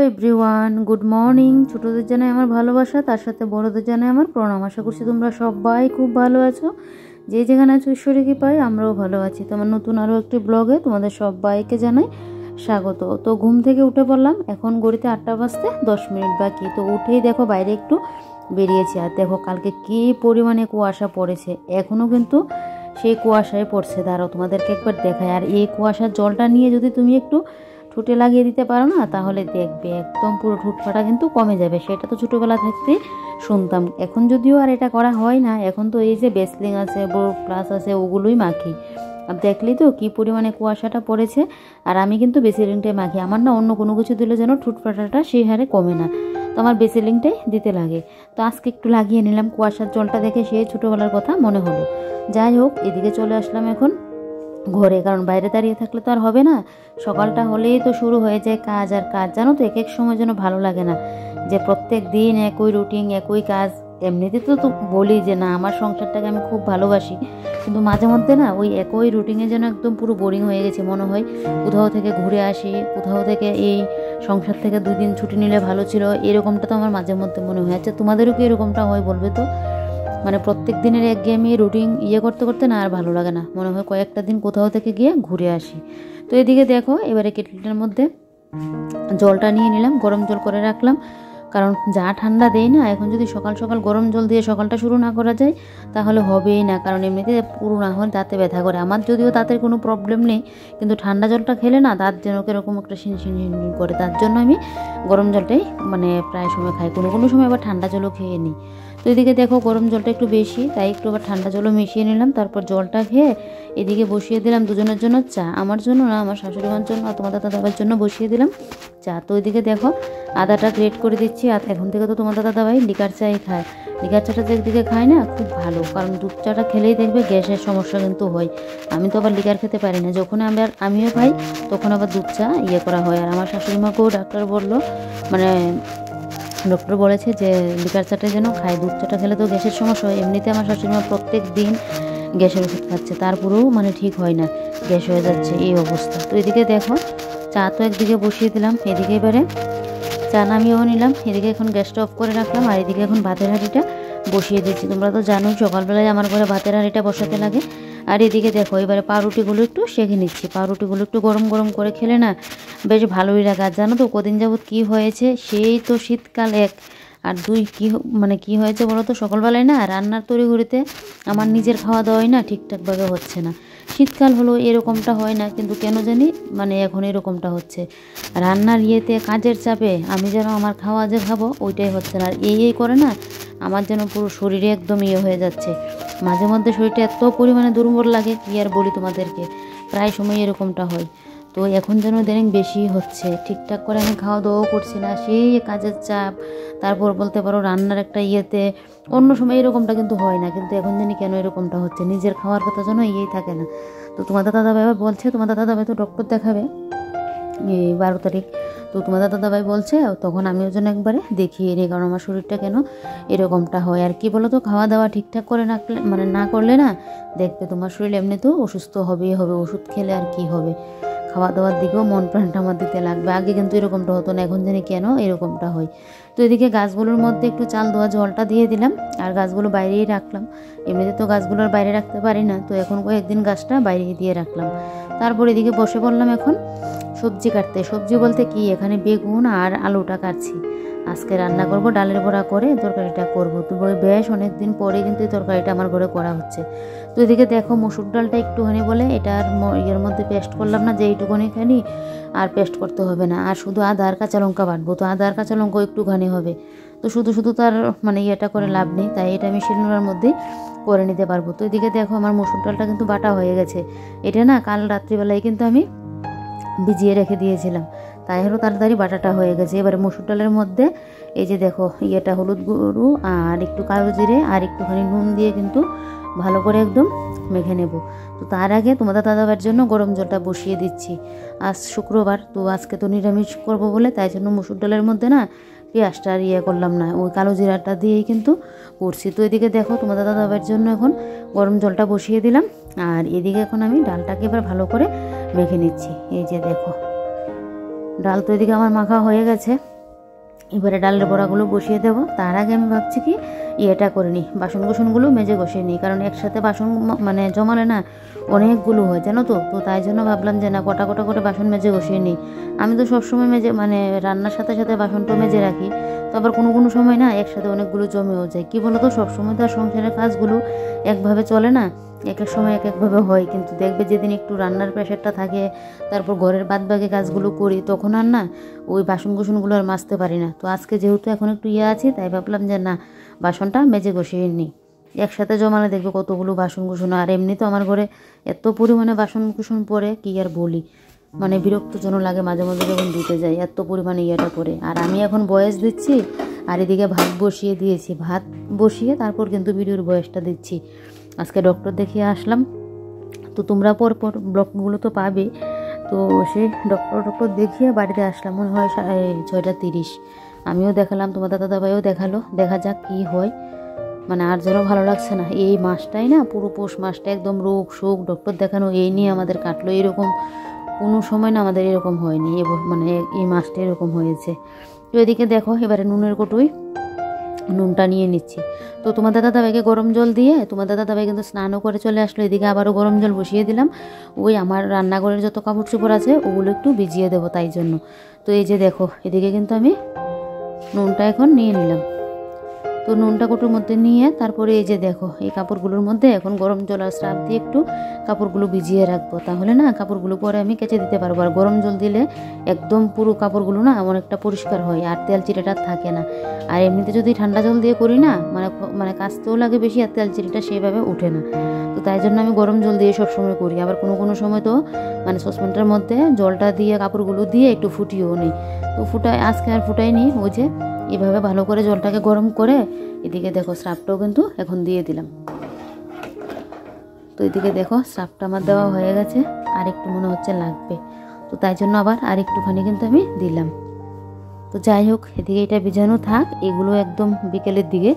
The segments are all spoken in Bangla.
Everyone, good morning. ছোটদের জানাই আমার ভালোবাসা, তার সাথে বড়দের জানাই আমার প্রণাম। আশা করছি তোমরা সবাই খুব ভালো আছো। যে যেখানে আছো ঈশ্বরের কৃপায় আমরাও ভালো আছি। তোমার নতুন আরও একটি ব্লগে তোমাদের সবাইকে জানাই স্বাগত। তো ঘুম থেকে উঠে পড়লাম, এখন ঘড়িতে 8টা বাজতে 10 মিনিট বাকি। তো উঠেই দেখো বাইরে একটু বেরিয়েছি, আর দেখো কালকে কী পরিমাণে কুয়াশা পড়েছে, এখনও কিন্তু সেই কুয়াশায় পড়ছে। দাঁড়াও তোমাদেরকে একবার দেখায়। আর এই কুয়াশার জলটা নিয়ে যদি তুমি একটু ঠোঁটে লাগিয়ে দিতে পারো না, তাহলে দেখবে একদম পুরো ঠোঁট ফাটা কিন্তু কমে যাবে। সেটা তো ছোটোবেলা থাকতে শুনতাম, এখন যদিও আর এটা করা হয় না। এখন তো এই যে বেসলিং আছে, বোরো প্লাস আছে, ওগুলোই মাখি। আর দেখলি তো কী পরিমাণে কুয়াশাটা পড়েছে। আর আমি কিন্তু বেসলিংটাই মাখি, আমার না অন্য কোনো কিছু দিলে যেন ঠোঁট ফাটাটা সেই হারে কমে না, তো আমার বেসলিংটাই দিতে লাগে। তো আজকে একটু লাগিয়ে নিলাম, কুয়াশার জলটা দেখে সেই ছোটোবেলার কথা মনে হলো। যাই হোক, এদিকে চলে আসলাম এখন ঘরে, কারণ বাইরে দাঁড়িয়ে থাকলে তো আর হবে না। সকালটা হলেই তো শুরু হয়ে যায় কাজ আর কাজ। জানো তো, এক এক সময় যেন ভালো লাগে না যে প্রত্যেক দিন একই রুটিন, একই কাজ। এমনিতে তো বলি যে না, আমার সংসারটাকে আমি খুব ভালোবাসি, কিন্তু মাঝে মধ্যে না ওই একই রুটিনে যেন একদম পুরো বোরিং হয়ে গেছে। মনে হয় কোথাও থেকে ঘুরে আসি, কোথাও থেকে এই সংসার থেকে 2 দিন ছুটি নিলে ভালো ছিল, এরকমটা তো আমার মাঝে মধ্যে মনে হয়। আচ্ছা, তোমাদেরও কি এরকমটা হয় বলবে তো? মানে প্রত্যেক দিনের একঘেয়েমি রুটিন করতে করতে না আর ভালো লাগে না, মনে হয় কয়েকটা দিন কোথাও থেকে গিয়ে ঘুরে আসি। তো এদিকে দেখো, এবারে কেটলিটার মধ্যে জলটা নিয়ে নিলাম, গরম জল করে রাখলাম। কারণ যা ঠান্ডা দেয় না, এখন যদি সকাল সকাল গরম জল দিয়ে সকালটা শুরু না করা যায় তাহলে হবেই না। কারণ এমনিতে পুরো না হলে দাঁতে ব্যথা করে। আমার যদিও দাঁতের কোনো প্রবলেম নেই, কিন্তু ঠান্ডা জলটা খেলে না দাঁত যেন কীরকম একটা শিনশিন করে। তার জন্য আমি গরম জলটাই মানে প্রায় সময় খাই, কোনো কোনো সময় আবার ঠান্ডা জলও খেয়ে নিই। তো এদিকে দেখো গরম জলটা একটু বেশি, তাই একটু আবার ঠান্ডা জলও মিশিয়ে নিলাম। তারপর জলটা খেয়ে এদিকে বসিয়ে দিলাম দুজনের জন্য চা। আমার জন্য না, আমার শাশুড়ি মার জন্য আর তোমাদের দাদাভাইয়ের জন্য বসিয়ে দিলাম চা। তো ওইদিকে দেখো আদাটা গ্রেট করে দিচ্ছি। আর এখন থেকে তো তোমাদের দাদাভাই লিকার চাই খায়। লিকার চাটা যে একদিকে খায় না, খুব ভালো, কারণ দুধ চাটা খেলেই দেখবে গ্যাসের সমস্যা কিন্তু হয়। আমি তো আবার লিকার খেতে পারি না, যখন আমিও খাই তখন আবার দুধ চা করা হয়। আর আমার শাশুড়ি মাকেও ডাক্তার বললো, মানে ডক্টর বলেছে যে লিকার চাটা যেন খায়, দুধ চাটা খেলে তো গ্যাসের সমস্যা হয়। এমনিতে আমার শাশুড়িমা প্রত্যেক দিন গ্যাসের ওষুধ খাচ্ছে, তারপরেও মানে ঠিক হয় না, গ্যাস হয়ে যাচ্ছে এই অবস্থা। তো এদিকে দেখো চা তো একদিকে বসিয়ে দিলাম, এদিকে এবারে চা নামিয়েও নিলাম। এদিকে এখন গ্যাসটা অফ করে রাখলাম, আর এদিকে এখন ভাতের হাঁড়িটা বসিয়ে দিচ্ছি। তোমরা তো জানোই সকালবেলায় আমার ঘরে ভাতের হাঁড়িটা বসাতে লাগে। আর এদিকে দেখো এবারে পাউরুটিগুলো একটু সেঁকে নিচ্ছি। পাউরুটিগুলো একটু গরম গরম করে খেলে না বেশ ভালোই লাগে। আর জানো তো কদিন যাবৎ কী হয়েছে, সেই তো শীতকাল 1 আর 2 কী হয়েছে বলো তো, সকালবেলায় না রান্নার তড়িঘড়িতে আমার নিজের খাওয়া দাওয়াই না ঠিকঠাকভাবে হচ্ছে না। শীতকাল হলো এরকমটা হয় না, কিন্তু কেন জানি মানে এখন এরকমটা হচ্ছে। রান্নার কাজের চাপে আমি যেন আমার খাওয়া যে খাবো ওইটাই হচ্ছে না। আর এই করে না আমার যেন পুরো শরীরে একদম হয়ে যাচ্ছে। মাঝে মধ্যে শরীরটা এত পরিমাণে দুর্বল লাগে, কি আর বলি তোমাদেরকে, প্রায় সময় এরকমটা হয়। তো এখন যেন ইদানিং বেশি হচ্ছে, ঠিকঠাক করে আমি খাওয়া দাওয়াও করছি না, সেই কাজের চাপ, তারপর বলতে পারো রান্নার একটা অন্য সময় এরকমটা কিন্তু হয় না, কিন্তু এখন জানি কেন এরকমটা হচ্ছে, নিজের খাওয়ার কথা যেন থাকে না। তো তোমাদের দাদাভাই আবার বলছে, তোমাদের দাদাভাই তো ডক্টর দেখাবে এই 12 তারিখ। তো তোমাদের দাদাভাই বলছে তখন আমিও যেন একবারে দেখিয়ে নিই, কারণ আমার শরীরটা কেন এরকমটা হয়। আর কি বলো তো, খাওয়া দাওয়া ঠিকঠাক করে না করলে না দেখবে তোমার শরীর এমনিতেও অসুস্থ হবেই হবে। ওষুধ খেলে আর কি হবে, খাওয়া দাওয়ার দিকেও মন প্রাণটা আমার দিতে লাগবে। আগে কিন্তু এরকমটা হতো না, এখন জানি কেন এরকমটা হয়। তো এদিকে গাছগুলোর মধ্যে একটু চাল ধোয়া জলটা দিয়ে দিলাম, আর গাছগুলো বাইরেই রাখলাম। এমনিতে তো গাছগুলোর বাইরে রাখতে পারি না, তো এখন কয়েকদিন গাছটা বাইরে দিয়ে রাখলাম। তারপর এদিকে বসে পড়লাম এখন সবজি কাটতে। সবজি বলতে কি, এখানে বেগুন আর আলুটা কাটছি। আজকে রান্না করব, ডালের বড়া করে তরকারিটা করব। তো বেশ অনেকদিন পরে কিন্তু এই তরকারিটা আমার ঘরে করা হচ্ছে। তো এদিকে দেখো মসুর ডালটা একটুখানি বলে এটা আর মধ্যে পেস্ট করলাম না, যে এইটুকুনি খানি আর পেস্ট করতে হবে না। আর শুধু আদা আর কাঁচা লঙ্কা বাটবো, তো আদা আর কাঁচা লঙ্কা একটুখানি হবে। তো শুধু শুধু তার মানে করে লাভ নেই, তাই এটা আমি শিলনোড়ার মধ্যেই করে নিতে পারবো। তো এদিকে দেখো আমার মসুর ডালটা কিন্তু বাটা হয়ে গেছে। এটা না কাল রাত্রিবেলায় কিন্তু আমি ভিজিয়ে রেখে দিয়েছিলাম, তাই হলো তাড়াতাড়ি বাটাটা হয়ে গেছে। এবারে মসুর ডালের মধ্যে এই যে দেখো হলুদ গুঁড়ো আর একটু কালো জিরে আর একটুখানি নুন দিয়ে কিন্তু ভালো করে একদম মেখে নেব। তো তার আগে তোমাদের দাদাভাইয়ের জন্য গরম জলটা বসিয়ে দিচ্ছি। আজ শুক্রবার, তো আজকে তো নিরামিষ করবো বলে তাই জন্য মসুর ডালের মধ্যে না পেঁয়াজটা আর করলাম না, ওই কালো জিরাটা দিয়েই কিন্তু করছি। তো এদিকে দেখো তোমাদের দাদাভাইয়ের জন্য এখন গরম জলটা বসিয়ে দিলাম, আর এদিকে এখন আমি ডালটাকে এবার ভালো করে মেখে নিচ্ছি। এই যে দেখো ডাল তো এদিকে আমার মাখা হয়ে গেছে। এবারে ডালের বড়াগুলো বসিয়ে দেবো। তার আগে আমি ভাবছি কি ইয়েটা করে নিই, বাসন কুসনগুলো মেজে বসিয়ে নিই, কারণ একসাথে বাসন মানে জমালে না অনেকগুলো হয় জানো তো। তো তাই জন্য ভাবলাম যে না কটা কটা করে বাসন মেজে বসিয়ে নিই। আমি তো সবসময় মেজে মানে রান্নার সাথে সাথে বাসনটা মেজে রাখি, তো আবার কোনো কোনো সময় না একসাথে অনেকগুলো জমেও যায়। কী বলো তো, সবসময় তো আর সংসারের কাজগুলো একভাবে চলে না, এক এক সময় এক একভাবে হয়। কিন্তু দেখবে যেদিন একটু রান্নার প্রেশারটা থাকে, তারপর ঘরের বাদবাকি কাজগুলো করি, তখন আর না ওই বাসন কুসনগুলো আর মাজতে পারি না। তো আজকে যেহেতু এখন একটু আছি, তাই ভাবলাম যে না বাসনটা মেজে বসিয়ে নিই। একসাথে জমালে দেখবে কতগুলো বাসন কুসন। আর এমনি তো আমার ঘরে এত পরিমাণে বাসন কুসন পড়ে কি আর বলি, মানে বিরক্তজনক লাগে মাঝে মাঝে যখন ধুতে যাই, এত পরিমাণে ইয়েটা পড়ে। আর আমি এখন বয়েস দিচ্ছি, আর এদিকে ভাত বসিয়ে দিয়েছি, ভাত বসিয়ে তারপর কিন্তু ভিডিওর বয়েসটা দিচ্ছি। আজকে ডক্টর দেখিয়ে আসলাম, তো তোমরা পর ব্লগগুলো তো পাবে। তো সেই ডক্টর দেখিয়ে বাড়িতে আসলাম, মনে হয় 6:30। আমিও দেখালাম, তোমার দাদাভাইও দেখালো, দেখা যাক কী হয়। মানে আর যেন ভালো লাগছে না এই মাসটাই না, পুরো পৌষ মাসটা একদম রোগ শোক ডক্টর দেখানো এই নিয়ে আমাদের কাটলো। এরকম কোনো সময় না আমাদের এরকম হয়নি, মানে এই মাসটা এরকম হয়েছে। তো এদিকে দেখো এবারে নুনের কটুই নুনটা নিয়ে নিচ্ছি। তো তোমার দাদাভাইকে গরম জল দিয়ে, তোমার দাদাভাই কিন্তু স্নানও করে চলে আসলো। এদিকে আবারও গরম জল বসিয়ে দিলাম, ওই আমার রান্নাঘরের যত কাপড় চোপড় আছে ওগুলো একটু ভিজিয়ে দেবো তাই জন্য। তো এই যে দেখো এদিকে কিন্তু আমি নুনটা এখন নিয়ে নিলাম। তো নুনটা কৌটোর মধ্যে নিয়ে তারপরে এই যে দেখো এই কাপড়গুলোর মধ্যে এখন গরম জল আর স্রাব দিয়ে একটু কাপড়গুলো ভিজিয়ে রাখবো, তাহলে না কাপড়গুলো পরে আমি কেচে দিতে পারবো। আর গরম জল দিলে একদম পুরো কাপড়গুলো না অনেকটা পরিষ্কার হয়, আর তেল চিটেটা থাকে না। আর এমনিতে যদি ঠান্ডা জল দিয়ে করি না, মানে কাচতেও লাগে বেশি, আর তেল চিটেটা সেইভাবে উঠে না। তো তাই জন্য আমি গরম জল দিয়ে সবসময় করি। আবার কোনো কোনো সময় তো মানে সসপ্যানটার মধ্যে জলটা দিয়ে কাপড়গুলো দিয়ে একটু ফুটিয়েও নিই। তো আজকে আর ফুটাই নিই, ওই যে এভাবে ভালো করে জলটাকে গরম করে এদিকে দেখো স্রাবটাও কিন্তু এখন দিয়ে দিলাম। তো এদিকে দেখো স্রাবটা আমার দেওয়া হয়ে গেছে, আর একটু মনে হচ্ছে লাগবে, তো তাই জন্য আবার আর একটুখানি কিন্তু আমি দিলাম। তো যাই হোক এদিকে এটা ভিজানো থাক, এগুলো একদম বিকেলের দিকে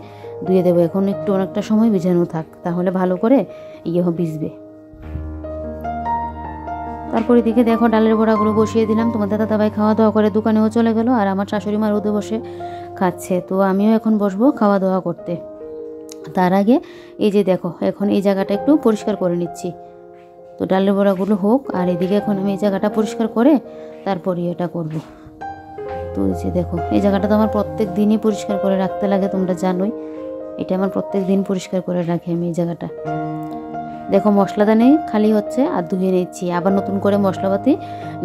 ধুয়ে দেবো। এখন একটু অনেকটা সময় ভিজানো থাক, তাহলে ভালো করে ভিজবে। তারপর এদিকে দেখো ডালের বড়াগুলো বসিয়ে দিলাম। তোমাদের দাদাভাই খাওয়া দাওয়া করে দোকানেও চলে গেল, আর আমার শাশুড়ি মা রোদে বসে খাচ্ছে। তো আমিও এখন বসবো খাওয়া দাওয়া করতে। তার আগে এই যে দেখো এখন এই জায়গাটা একটু পরিষ্কার করে নিচ্ছি। তো ডালের বড়াগুলো হোক, আর এদিকে এখন আমি এই জায়গাটা পরিষ্কার করে তারপরই এটা করব। তো এই যে দেখো এই জায়গাটা তো আমার প্রত্যেক দিনই পরিষ্কার করে রাখতে লাগে, তোমরা জানোই এটা আমার প্রত্যেক দিন পরিষ্কার করে রাখি আমি এই জায়গাটা। দেখো মশলাদানি খালি হচ্ছে আর ধুয়ে নিচ্ছি, আবার নতুন করে মশলাপাতি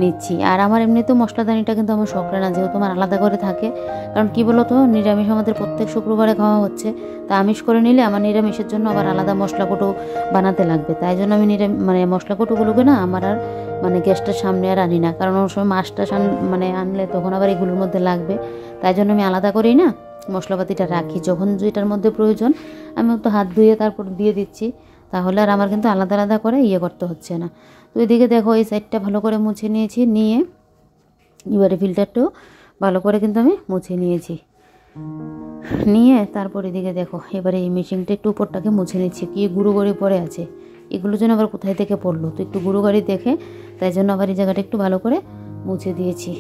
নিচ্ছি। আর আমার এমনিতেও মশলাদানিটা কিন্তু আমার শখরা না, যেহেতু আমার আলাদা করে থাকে। কারণ কি বলো তো, নিরামিষ আমাদের প্রত্যেক শুক্রবারে খাওয়া হচ্ছে, তা আমিষ করে নিলে আমার নিরামিষের জন্য আবার আলাদা মশলা কৌটো বানাতে লাগবে। তাই জন্য আমি মানে মশলা কৌটোগুলোকে না আমার আর মানে গ্যাসটার সামনে আর আনি না, কারণ ওর সময় মাছটা মানে আনলে তখন আবার এগুলোর মধ্যে লাগবে। তাই জন্য আমি আলাদা করেই না মশলাপাতিটা রাখি, যখন যেটার মধ্যে প্রয়োজন আমি তো হাত ধুয়ে তারপর দিয়ে দিচ্ছি, তাহলে আর আমার কিন্তু আলাদা আলাদা করে করতে হচ্ছে না। তো এদিকে দেখো এই সাইডটা ভালো করে মুছে নিয়েছি, নিয়ে এবারে ফিল্টারটাও ভালো করে কিন্তু আমি মুছে নিয়েছি, নিয়ে তারপর এদিকে দেখো এবারে এই মেশিনটা একটু উপরটাকে মুছে নিচ্ছি। কি গুঁড়ো গড়ি পড়ে আছে, এগুলো যেন আবার কোথায় থেকে পড়লো, তো একটু গুঁড়ো গাড়ি দেখে তাই জন্য আবার এই জায়গাটা একটু ভালো করে মুছে দিয়েছি।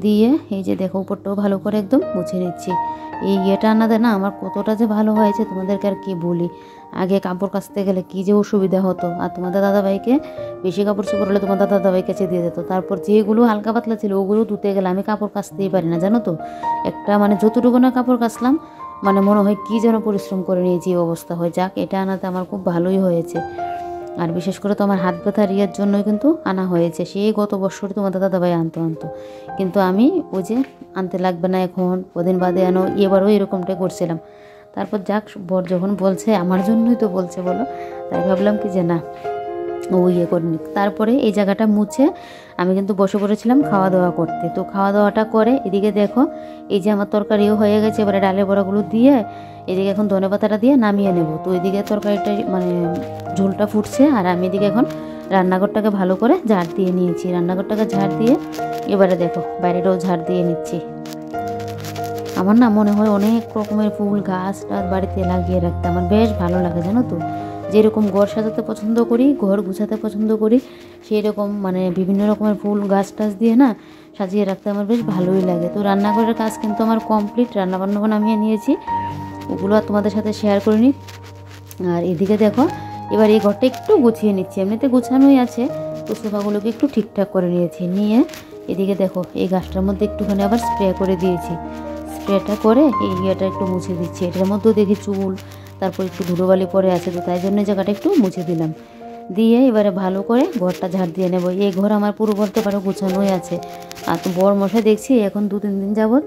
দিয়ে এই যে দেখো উপরটাও ভালো করে একদম মুছে নিচ্ছি। এই আনাতে না আমার কতটা যে ভালো হয়েছে তোমাদেরকে আর কি বলি। আগে কাপড় কাচতে গেলে কী যে অসুবিধা হতো, আর তোমাদের দাদাভাইকে বেশি কাপড় চোপড় হলে তোমাদের দাদাভাই কেচে দিয়ে যেত। তারপর যেগুলো হালকা পাতলা ছিল ওগুলো ধুতে গেলে আমি কাপড় কাচতেই পারি না, জানো তো। একটা মানে যতটুকু না কাপড় কাচলাম মানে মনে হয় কী যেন পরিশ্রম করে নিয়েছি অবস্থা হয়। যাক এটা আনাতে আমার খুব ভালোই হয়েছে। আর বিশেষ করে তো আমার হাত ব্যথা রিয়ার জন্যই কিন্তু আনা হয়েছে, সেই গত বছরই তোমাদের দাদাভাই আনতো, কিন্তু আমি ওই যে আনতে লাগবে না এখন কদিন বাদে আনো, এবারও এরকমটাই করছিলাম। তারপর যাক বর যখন বলছে আমার জন্যই তো বলছে বলো, তাই ভাবলাম কি যে না ও করিনি। তারপরে এই জায়গাটা মুছে আমি কিন্তু বসে পড়েছিলাম খাওয়া দাওয়া করতে। তো খাওয়া দাওয়াটা করে এদিকে দেখো এই যে আমার তরকারিও হয়ে গেছে, এবারে ডালের বড়াগুলো দিয়ে এদিকে এখন ধনেপাতাটা দিয়ে নামিয়ে নেব। তো এদিকে তরকারিটা মানে ঝোলটা ফুটছে, আর আমি এদিকে এখন রান্নাঘরটাকে ভালো করে ঝাড় দিয়ে নিয়েছি। রান্নাঘরটাকে ঝাড় দিয়ে এবারে দেখো বাইরেটাও ঝাড় দিয়ে নিচ্ছি। আমার না মনে হয় অনেক রকমের ফুল গাছ টাছ বাড়িতে লাগিয়ে রাখতে আমার বেশ ভালো লাগে, জানো তো। যেরকম ঘর সাজাতে পছন্দ করি, ঘর গুছাতে পছন্দ করি, সেই রকম মানে বিভিন্ন রকমের ফুল গাছ টাছ দিয়ে না সাজিয়ে রাখতে আমার বেশ ভালোই লাগে। তো রান্নাঘরের কাজ কিন্তু আমার কমপ্লিট, রান্নাবান্নাও নামিয়ে নিয়েছি, ওগুলো আর তোমাদের সাথে শেয়ার করিনি। আর এদিকে দেখো এবার এই ঘরটা একটু গুছিয়ে নিচ্ছি, এমনিতে গোছানোই আছে, তো সোফাগুলোকে একটু ঠিকঠাক করে নিয়েছি। নিয়ে এদিকে দেখো এই গাছটার মধ্যে একটুখানি আবার স্প্রে করে দিয়েছি, স্প্রেটা করে এই ইয়েটা একটু মুছে দিচ্ছি। এটার মধ্যেও দেখি চুল, তারপর একটু ধুলোবালি পরে আছে, তো তাই জন্য জায়গাটা একটু মুছে দিলাম। দিয়ে এবারে ভালো করে ঘরটা ঝাড় দিয়ে নেব। এই ঘর আমার পুরো বলতে পারো গোছানোই আছে। আর তো বড় মশাই দেখছি এখন 2-3 দিন যাবৎ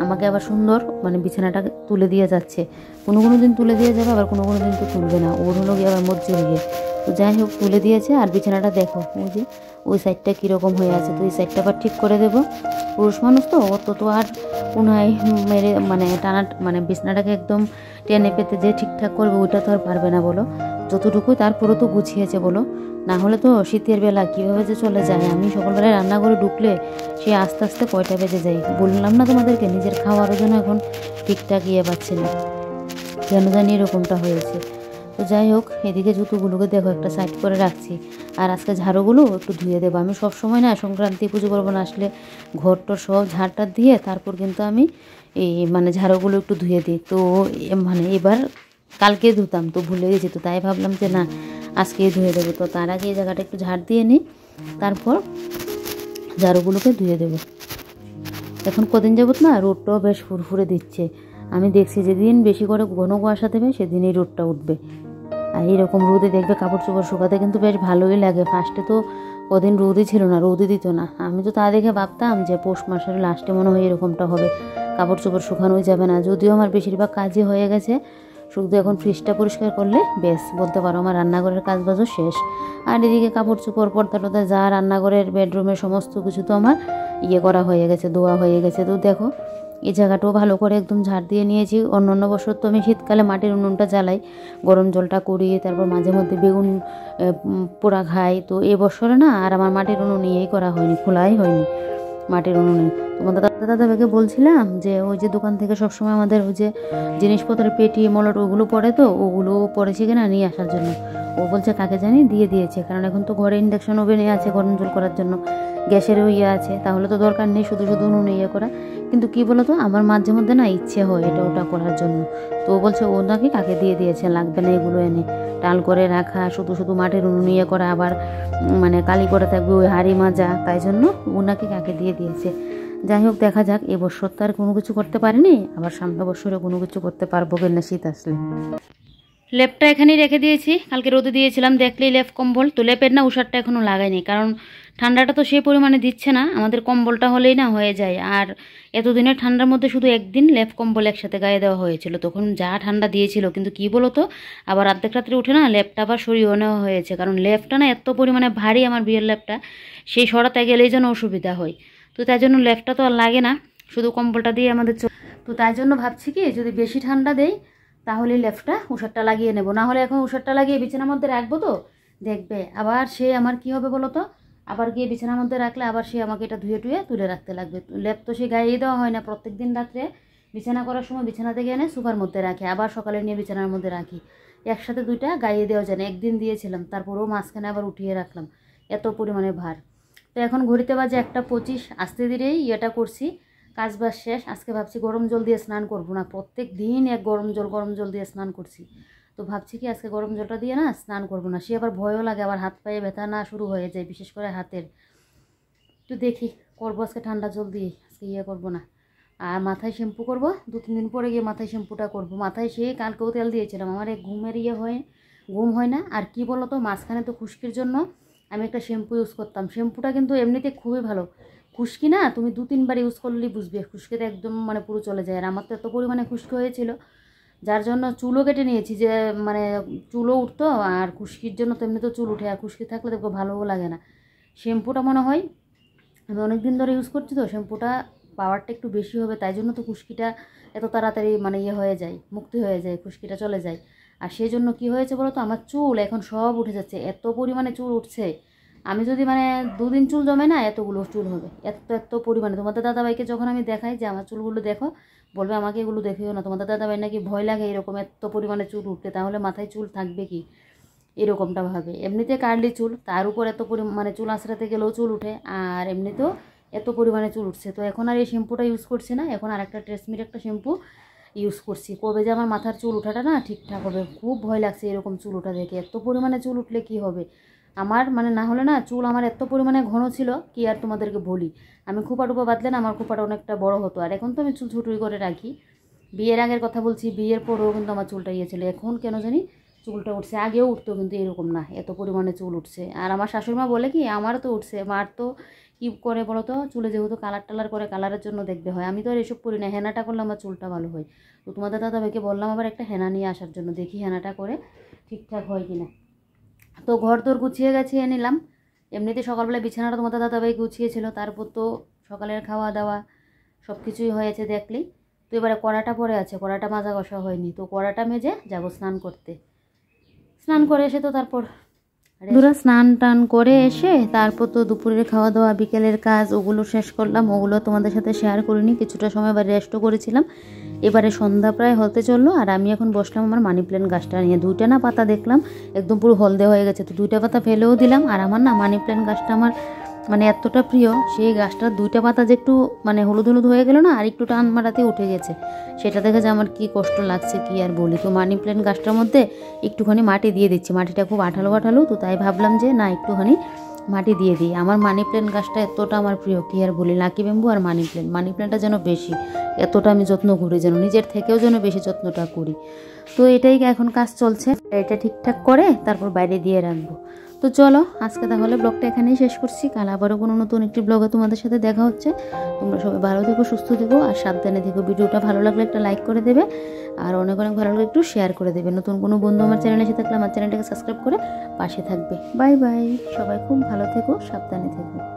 আমাকে আবার সুন্দর মানে বিছানাটা তুলে দিয়ে যাচ্ছে। কোনো দিন তুলে দিয়ে যাবে, আবার কোনো দিন তো তুলবে না, ওর হলো গিয়ে আবার মজ্জে গিয়ে। তো যাই হোক তুলে দিয়েছে। আর বিছানাটা দেখো ওই যে ওই সাইডটা কীরকম হয়ে আছে, তো এই সাইডটা আবার ঠিক করে দেবো। পুরুষ মানুষ তো অত তো আর উনায় মেরে মানে টানা মানে বিছানাটাকে একদম টেনে পেতে যে ঠিকঠাক করবে ওইটা তো আর পারবে না বলো। যতটুকুই তারপরে তো গুছিয়েছে বলো, না হলে তো শীতের বেলা কীভাবে যে চলে যায়। আমি সকালবেলায় রান্না করে ঢুকলে সে আস্তে আস্তে কয়টা বেজে যায়, বললাম না তোমাদেরকে, নিজের খাওয়ার জন্য এখন ঠিকঠাক পাচ্ছি না, কেন জানি এরকমটা হয়েছে। তো যাই হোক এদিকে জুতোগুলোকে দেখো একটা সাইড করে রাখছি। আর আজকে ঝাড়ুগুলো একটু ধুয়ে দেবো। আমি সব সময় না সংক্রান্তি পুজো করবো না আসলে ঘরটা সব ঝাড়টা দিয়ে তারপর কিন্তু আমি এই মানে ঝাড়ুগুলো একটু ধুয়ে দিই। তো মানে এবার কালকে ধুতাম তো ভুলে গেছি, তো তাই ভাবলাম যে না আজকেই ধুয়ে দেবো। তো তার আগে এই জায়গাটা একটু ঝাড় দিয়ে নিই, তারপর ঝাড়ুগুলোকে ধুয়ে দেবো। এখন কদিন যাবত না রোদটাও বেশ ফুরফুরে দিচ্ছে, আমি দেখছি যেদিন বেশি করে ঘন কুয়াশা দেবে সেদিনই রোদটা উঠবে। আর এইরকম রোদে দেখবে কাপড় চোপড় শুকাতে কিন্তু বেশ ভালোই লাগে। ফার্স্টে তো কদিন রোদই ছিল না, রোদই দিত না। আমি তো তা দেখে ভাবতাম যে পৌষ মাসের লাস্টে মনে হয় এরকমটা হবে, কাপড় চোপড় শুকানোই যাবে না। যদিও আমার বেশিরভাগ কাজই হয়ে গেছে, শুধু এখন ফ্রিজটা পরিষ্কার করলে বেশ বলতে পারো আমার রান্নাঘরের কাজ বাজও শেষ। আর এদিকে কাপড় চোপড় পর্দা টর্দা যা রান্নাঘরের বেডরুমের সমস্ত কিছু তো আমার করা হয়ে গেছে, ধোয়া হয়ে গেছে। তো দেখো এই জায়গাটাও ভালো করে একদম ঝাড় দিয়ে নিয়েছি। অন্য বছর তো আমি শীতকালে মাটির উনুনটা জ্বালাই, গরম জলটা করি, তারপর মাঝে মধ্যে বেগুন পোড়া খাই। তো এবছরে না আর আমার মাটির উনুন করা হয়নি, খোলাই হয়নি মাটির উনুনে। তোমাদের দাদাভাইকে বলছিলাম যে ওই যে দোকান থেকে সবসময় আমাদের ওই যে জিনিসপত্রের পেটি মলট ওগুলো পড়ে, তো ওগুলো পড়েছে কিনা নিয়ে আসার জন্য। ও বলছে কাকে জানি দিয়ে দিয়েছে, কারণ এখন তো ঘরে ইন্ডাকশন ওভেনে আছে গরম জল করার জন্য, গ্যাসেরও আছে, তাহলে তো দরকার নেই শুধু শুধু উনুনে করা। কিন্তু কি বলতো আমার মাঝে মধ্যে না ইচ্ছে হয় এটা ওটা করার জন্য। তো ও বলছে ও নাকি কাকে দিয়ে দিয়েছে, লাগবে না এগুলো এনে টাল করে রাখা, শুধু শুধু মাটির উনুন করা, আবার মানে কালি করে থাকবে ওই হাঁড়ি মাজা, তাই জন্য ও নাকি কাকে দিয়ে দিয়েছে। যাই হোক দেখা যাক, এবছর তো আর কোনো কিছু করতে পারিনি, আবার সামনের বছরে কোনো কিছু করতে পারবো কিনা শীত আসলে। লেপটা এখানেই রেখে দিয়েছি, কালকে রোদে দিয়েছিলাম দেখলেই লেপ কম্বল। তো লেপের না উষারটা এখনও লাগাইনি, কারণ ঠান্ডাটা তো সেই পরিমাণে দিচ্ছে না, আমাদের কম্বলটা হলেই না হয়ে যায়। আর এতদিনের ঠান্ডার মধ্যে শুধু একদিন লেপ কম্বল একসাথে গায়ে দেওয়া হয়েছিল, তখন যা ঠান্ডা দিয়েছিল। কিন্তু কি বলো তো আবার অর্ধেক রাত্রে উঠে না লেপটা আবার সরিয়েও নেওয়া হয়েছে, কারণ লেপটা না এত পরিমাণে ভারী আমার বিয়ের লেপটা, সেই সরাতে গেলেই যেন অসুবিধা হয়। তো তাই জন্য লেপটা তো আর লাগে না, শুধু কম্বলটা দিয়ে আমাদের তো তাই জন্য ভাবছি কি যদি বেশি ঠান্ডা দেয় তাহলে লেফটটা উষারটা লাগিয়ে নেব, না হলে এখন উষারটা লাগিয়ে বিছানার মধ্যে রাখবো তো দেখবে আবার সে আমার কি হবে বলো তো, আবার গিয়ে বিছানার মধ্যে রাখলে আবার সে আমাকে এটা ধুয়ে টুয়ে তুলে রাখতে লাগবে। লেপ তো সে গায়ে দেওয়া হয় না, প্রত্যেক দিন রাত্রে বিছানা করার সময় বিছানা থেকে এনে সোফার মধ্যে রাখি, আবার সকালে নিয়ে বিছানার মধ্যে রাখি, একসাথে দুইটা গায়ে দেওয়া যায় না। একদিন দিয়েছিলাম, তারপরেও মাঝখানে আবার উঠিয়ে রাখলাম, এত পরিমাণে ভার। তো এখন ঘড়িতে বাজে 1:25, আস্তে ধীরেই এটা করছি, কাজ বাজ শেষ। আজকে ভাবছি গরম জল দিয়ে স্নান করবো না, প্রত্যেক দিন এক গরম জল দিয়ে স্নান করছি। তো ভাবছি কি আজকে গরম জলটা দিয়ে না স্নান করবো না, সে আবার ভয়ও লাগে, আবার হাত পায়ে ব্যথা না শুরু হয়ে যায়, বিশেষ করে হাতের। তো দেখি করবো আজকে ঠান্ডা জল দিয়ে, আজকে করবো না। আর মাথায় শ্যাম্পু করবো, 2-3 দিন পরে গিয়ে মাথায় শ্যাম্পুটা করবো। মাথায় সে কালকেও তেল দিয়েছিলাম, আমার এক ঘুমের ঘুম হয় না। আর কি বলো তো মাঝখানে তো খুশকির জন্য আমি একটা শ্যাম্পু ইউজ করতাম, শ্যাম্পুটা কিন্তু এমনিতে খুবই ভালো, খুশকি না তুমি 2-3 বার ইউজ করলেই বুঝবে, খুশকিতে একদম মানে পুরো চলে যায়। আর আমার তো এত পরিমাণে খুশকি হয়েছিল, যার জন্য চুলও কেটে নিয়েছি, যে মানে চুলও উঠতো, আর খুশকির জন্য তো এমনি তো চুল উঠে, আর খুশকি থাকলে দেখবো ভালোও লাগে না। শ্যাম্পুটা মনে হয় আমি অনেক দিন ধরে ইউজ করছি, তো শ্যাম্পুটা পাওয়ারটা একটু বেশি হবে, তাই জন্য তো খুশকিটা এত তাড়াতাড়ি মানে হয়ে যায়, মুক্তি হয়ে যায়, খুশকিটা চলে যায়। আর সেই জন্য কী হয়েছে বলো তো আমার চুল এখন সব উঠে যাচ্ছে, এত পরিমাণে চুল উঠছে। আমি যদি মানে 2 দিন চুল জমে না এতগুলো চুল হবে, এত পরিমাণে। তোমাদের দাদাভাইকে যখন আমি দেখাই যে আমার চুলগুলো দেখো, বলবে আমাকে এগুলো দেখেও না, তোমাদের দাদাভাই নাকি ভয় লাগে এরকম এত পরিমাণে চুল উঠতে, তাহলে মাথায় চুল থাকবে কি, এরকমটা ভাবে। এমনিতে কার্লি চুল, তার উপর এত মানে চুল আঁচড়াতে গেলেও চুল উঠে, আর এমনিতেও এত পরিমাণে চুল উঠছে। তো এখন আর এই শ্যাম্পুটা ইউজ করছি না, এখন আর একটা ট্রেসমির একটা শ্যাম্পু ইউজ করছি। কবে যে আমার মাথার চুল ওঠাটা না ঠিকঠাক হবে, খুব ভয় লাগছে এরকম চুল ওঠা দেখে। এত পরিমাণে চুল উঠলে কি হবে আমার, মানে না হলে না চুল আমার এত পরিমাণে ঘন ছিল কি আর তোমাদেরকে বলি। আমি খোপা টোপা বাঁধলে না আমার খোপাটা অনেকটা বড় হতো, আর এখন তো আমি চুল ছুটুই করে রাখি। বিয়ের আগের কথা বলছি, বিয়ের পরেও কিন্তু আমার চুলটা ইয়ে ছিল, এখন কেন জানি চুলটা উঠছে। আগেও উঠতো কিন্তু এরকম না, এত পরিমাণে চুল উঠছে। আর আমার শাশুড়িমা বলে কি আমারও তো উঠছে, মার তো কী করে বলো তো, চুলে যেহেতু কালার টালার করে কালারের জন্য দেখতে হয়, আমি তো আর এসব করি না, হেনাটা করলে আমার চুলটা ভালো হয়। তো তোমাদের দাদাভাইকে বললাম আবার একটা হেনা নিয়ে আসার জন্য, দেখি হেনাটা করে ঠিকঠাক হয় কি না। তো ঘর তোর গুছিয়ে গেছিয়ে নিলাম। এমনিতে সকালবেলা বিছানাটা তোমাদের দাদাভাই গুছিয়েছিল, তারপর তো সকালের খাওয়া দাওয়া সব কিছুই হয়েছে দেখলি। তো এবারে কড়াটা পড়ে আছে, কড়াটা মাজা কষা হয়নি, তো কড়াটা মেজে যাব স্নান করতে। স্নান করে এসে তো তারপর দুরা স্নান টান করে এসে তারপর তো দুপুরের খাওয়া দাওয়া বিকেলের কাজ ওগুলো শেষ করলাম। ওগুলো তোমাদের সাথে শেয়ার করিনি, কিছুটা সময় এবার রেস্টও করেছিলাম। এবারে সন্ধ্যা প্রায় হতে চললো, আর আমি এখন বসলাম আমার মানি প্ল্যান্ট গাছটা নিয়ে। দুইটা না পাতা দেখলাম একদম পুরো হলদে হয়ে গেছে, তো দুইটা পাতা ফেলেও দিলাম। আর আমার না মানি প্ল্যান্ট গাছটা আমার মানে এতটা প্রিয়, সেই গাছটার দুইটা পাতা যে একটু মানে হলুদ হলুদ হয়ে গেল না, আর একটু টান মারাতে উঠে গেছে, সেটা দেখে যে আমার কি কষ্ট লাগছে কি আর বলি। তো মানি প্ল্যান্ট গাছটার মধ্যে একটুখানি মাটি দিয়ে দিচ্ছি, মাটিটা খুব আঠালো আঠালো, তো তাই ভাবলাম যে না একটুখানি মাটি দিয়ে দিই। আমার মানি প্ল্যান্ট গাছটা এতটা আমার প্রিয় কি আর বলি, লাকি ব্যাম্বু আর মানি প্ল্যান্টটা যেন বেশি, এতটা আমি যত্ন করি, যেন নিজের থেকেও যেন বেশি যত্নটা করি। তো এটাই এখন কাজ চলছে, এটা ঠিকঠাক করে তারপর বাইরে দিয়ে রাখবো। তো চলো আজকে তাহলে ব্লগটা এখানেই শেষ করছি, কাল আবারও কোনো নতুন একটি ব্লগে তোমাদের সাথে দেখা হচ্ছে। তোমরা সবাই ভালো থেকো, সুস্থ থেকো আর সাবধানে থেকো। ভিডিওটা ভালো লাগলে একটা লাইক করে দেবে, আর অনেক অনেক ভালো লাগলে একটু শেয়ার করে দেবে। নতুন কোনো বন্ধু আমার চ্যানেলে এসে থাকলে আমার চ্যানেলটাকে সাবস্ক্রাইব করে পাশে থাকবে। বাই বাই, সবাই খুব ভালো থেকো, সাবধানে থেকো।